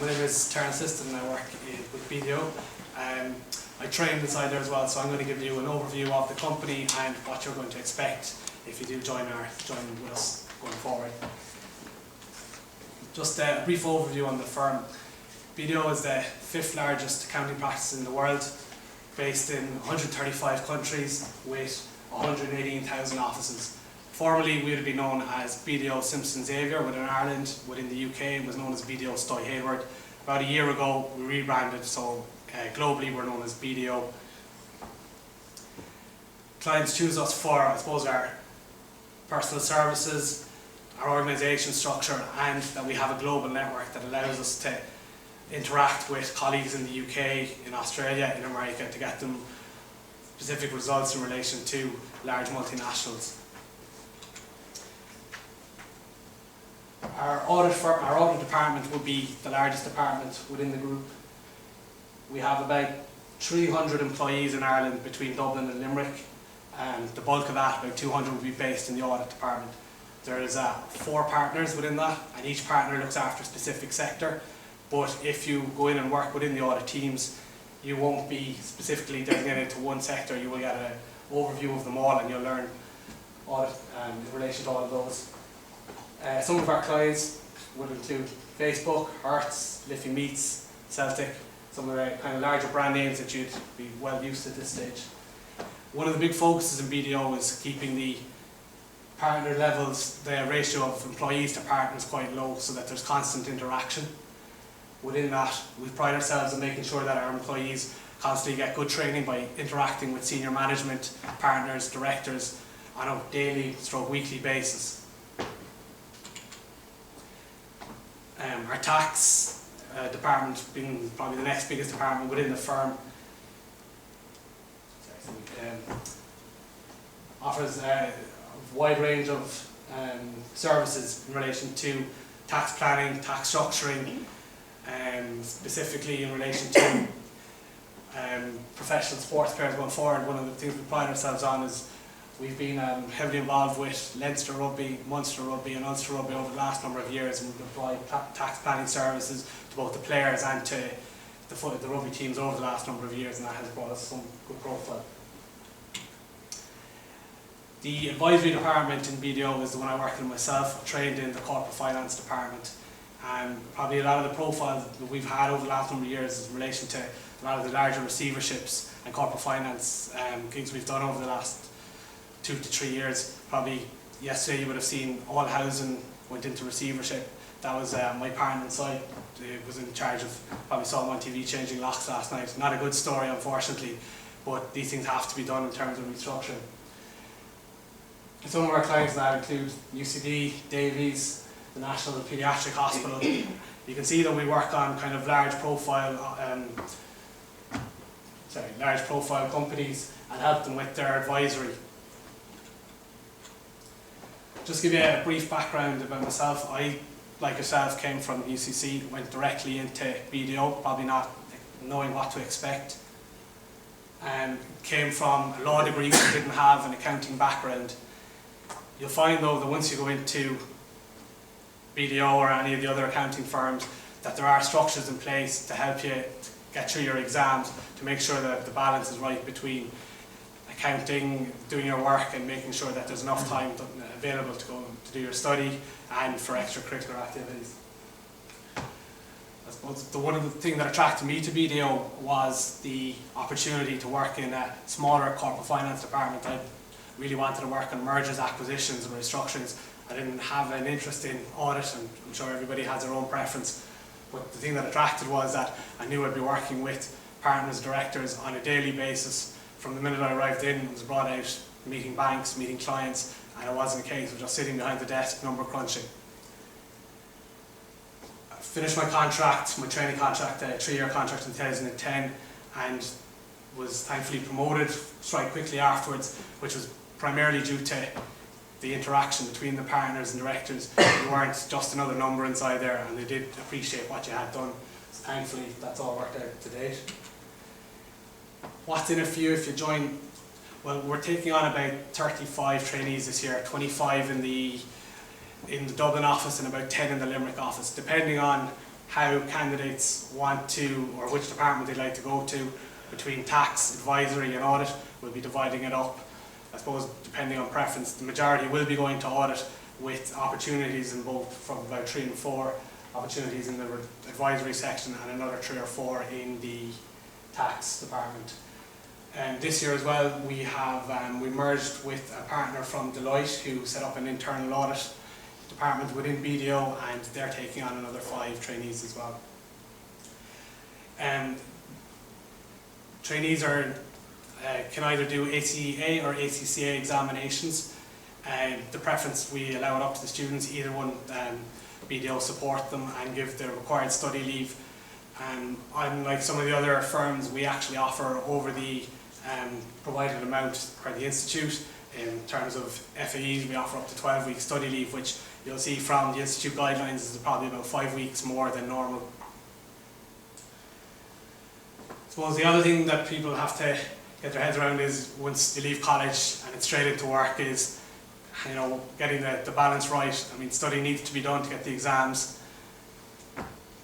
My name is Terence Liston and I work with BDO. I trained inside there as well, so I'm going to give you an overview of the company and what you're going to expect if you do join with us going forward. Just a brief overview on the firm. BDO is the 5th largest accounting practice in the world, based in 135 countries with 118,000 offices. Formerly we would have been known as BDO Simpson Xavier within Ireland. Within the UK it was known as BDO Stoy Hayward. About a year ago we rebranded, so globally we're known as BDO. Clients choose us for, I suppose, our personal services, our organisation structure, and that we have a global network that allows us to interact with colleagues in the UK, in Australia, in America, to get them specific results in relation to large multinationals. Our audit department will be the largest department within the group. We have about 300 employees in Ireland between Dublin and Limerick, and the bulk of that, about 200, will be based in the audit department. There is 4 partners within that, and each partner looks after a specific sector. But if you go in and work within the audit teams, you won't be specifically designated to one sector. You will get an overview of them all, and you'll learn audit in relation to all of those. Some of our clients would include Facebook, Hertz, Liffey Meats, Celtic, some of the kind of larger brand names that you'd be well used to at this stage. One of the big focuses in BDO is keeping the partner levels, the ratio of employees to partners, quite low, so that there's constant interaction. Within that, we pride ourselves on making sure that our employees constantly get good training by interacting with senior management, partners, directors on a daily / weekly basis. Our tax department, being probably the next biggest department within the firm, offers a wide range of services in relation to tax planning, tax structuring, specifically in relation to professional sports players going forward. One of the things we pride ourselves on is we've been heavily involved with Leinster Rugby, Munster Rugby and Ulster Rugby over the last number of years, and we've applied tax planning services to both the players and to the rugby teams over the last number of years, and that has brought us some good profile. The advisory department in BDO is the one I work in myself. I trained in the corporate finance department, and probably a lot of the profiles that we've had over the last number of years is in relation to a lot of the larger receiverships and corporate finance gigs we've done over the last 2 to 3 years. Probably yesterday you would have seen All Housing went into receivership. That was my partner inside, was in charge of, probably saw him on TV changing locks last night. Not a good story, unfortunately, but these things have to be done in terms of restructuring. Some of our clients now include UCD, Davies, the National Paediatric Hospital. You can see that we work on kind of large profile companies and help them with their advisory. Just give you a brief background about myself. I, like yourself, came from UCC, went directly into BDO, probably not knowing what to expect. Came from a law degree, but didn't have an accounting background. You'll find though that once you go into BDO or any of the other accounting firms, that there are structures in place to help you get through your exams, to make sure that the balance is right between accounting, doing your work, and making sure that there's enough time available to go to do your study and for extracurricular activities. I suppose one of the things that attracted me to BDO was the opportunity to work in a smaller corporate finance department. I really wanted to work on mergers, acquisitions and restructurings. I didn't have an interest in audit, and I'm sure everybody has their own preference. But the thing that attracted was that I knew I'd be working with partners, directors on a daily basis. From the minute I arrived in, I was brought out meeting banks, meeting clients, and it wasn't a case of just sitting behind the desk number crunching. I finished my contract, my training contract, a 3-year contract in 2010, and was thankfully promoted quite quickly afterwards, which was primarily due to the interaction between the partners and directors. You weren't just another number inside there, and they did appreciate what you had done. So thankfully that's all worked out to date. What's in it for you if you join? Well, we're taking on about 35 trainees this year, 25 in the Dublin office and about 10 in the Limerick office. Depending on how candidates want to, or which department they'd like to go to, between tax, advisory and audit. We'll be dividing it up, I suppose, depending on preference. The majority will be going to audit, with opportunities in both, from about 3 and 4 opportunities in the advisory section and another 3 or 4 in the tax department. And this year as well, we have we merged with a partner from Deloitte who set up an internal audit department within BDO, and they're taking on another 5 trainees as well. Trainees can either do ACA or ACCA examinations. The preference, we allow it up to the students. Either one, BDO support them and give the required study leave. Unlike some of the other firms, we actually offer over the provided amount for the institute. In terms of FAEs, we offer up to 12 weeks study leave, which you'll see from the institute guidelines is probably about 5 weeks more than normal. I suppose the other thing that people have to get their heads around is, once they leave college and it's straight into work, is, you know, getting the balance right. I mean, study needs to be done to get the exams,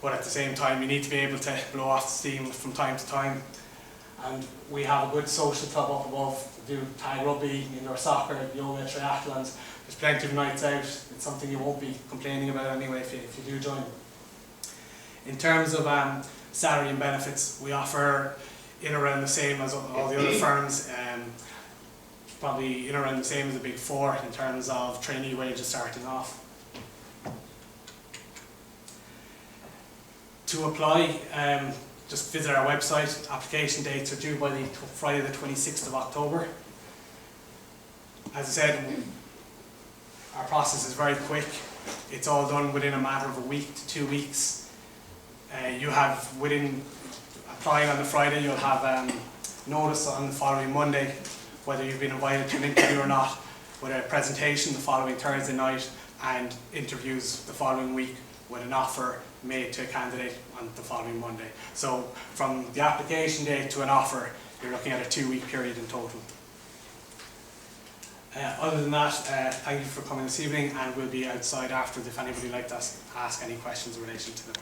but at the same time you need to be able to blow off the steam from time to time. And we have a good social club up above. We do tag rugby, indoor soccer, yoga, triathlons. There's plenty of nights out. It's something you won't be complaining about anyway if you do join. In terms of salary and benefits, we offer in around the same as all the other firms. Probably in around the same as the Big Four in terms of trainee wages starting off. To apply, just visit our website. Application dates are due by Friday the 26th of October. As I said, our process is very quick. It's all done within a matter of a week to 2 weeks. You have, within applying on the Friday, you'll have notice on the following Monday whether you've been invited to an interview or not, with a presentation the following Thursday night, and interviews the following week, with an offer made to a candidate on the following Monday. So from the application date to an offer, you're looking at a 2-week period in total. Other than that, thank you for coming this evening, and we'll be outside after if anybody would like to ask any questions in relation to the